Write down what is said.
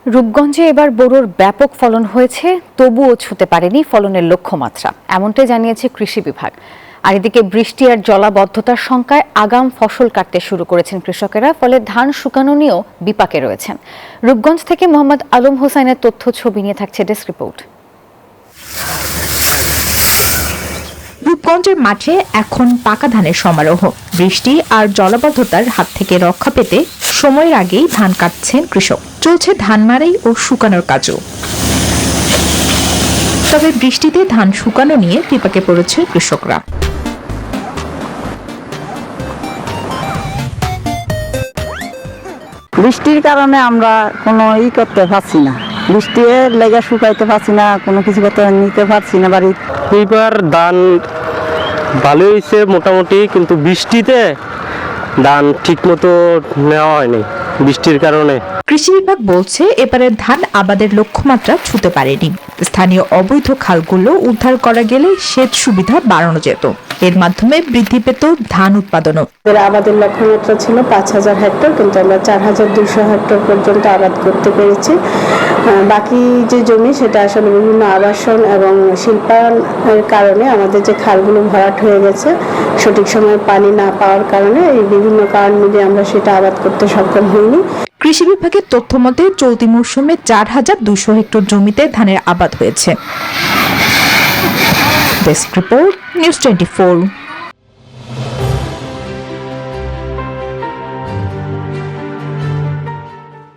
রূপগঞ্জে এবার বোরোর ব্যাপক ফলন হয়েছে, তবুও ছুঁতে পারেনি ফলনের লক্ষ্যমাত্রা, এমনটাই জানিয়েছে কৃষি বিভাগ। আর এদিকে বৃষ্টি আর জলাবদ্ধতার শঙ্কায় আগাম ফসল কাটতে শুরু করেছেন কৃষকেরা, ফলে ধান শুকানো নিয়েও বিপাকে রয়েছেন। রূপগঞ্জ থেকে মোহাম্মদ আলম হোসাইনের তথ্য ছবি নিয়ে থাকছে ডেস্ক রিপোর্ট। রূপগঞ্জের মাঠে এখন পাকা ধানের সমারোহ। বৃষ্টি আর জলাবদ্ধতার হাত থেকে রক্ষা পেতে সময়ের আগেই ধান কাটছেন কৃষক। চলছে ধান মাড়াই ও শুকানোর কাজও। তবে বৃষ্টিতে ধান শুকানো নিয়ে বিপাকে পড়েছে কৃষকরা। বৃষ্টির কারণে আমরা কোনো করতে পারছি না, বৃষ্টি লেগে শুকাইতে পারছি না, কোনো কিছু করতে নিতে পারছি না বাড়ি। এইবার ধান ভালো হয়েছে মোটামুটি, কিন্তু বৃষ্টিতে ধান ঠিক মতো নেওয়া হয়নি বৃষ্টির কারণে। কৃষি বিভাগ বলছে এবারের ধান আবাদের লক্ষ্যমাত্রা ছুঁতে পারেনি। স্থানীয় অবৈধ খালগুলো উদ্ধার করা গেলে সেচ সুবিধা বাড়ানো যেত। এর মাধ্যমে বৃদ্ধি পেত ধান উৎপাদনও। আবাদের লক্ষ্যমাত্রা ছিল 5,000 হেক্টর, কিন্তু আমরা 4,200 হেক্টর পর্যন্ত আবাদ করতে পেরেছি। বাকি যে জমি সেটা আসলে বিভিন্ন আবাসন এবং শিল্পায়নের কারণে আমাদের যে খালগুলো ভরাট হয়ে গেছে, সঠিক সময়ে পানি না পাওয়ার কারণে এই বিভিন্ন কারণ মিলিয়ে আমরা সেটা আবাদ করতে সক্ষম হইনি। কৃষি বিভাগের তথ্য মতে চলতি মৌসুমে 4,200 হেক্টর জমিতে ধানের আবাদ হয়েছে। Desk report, news 24।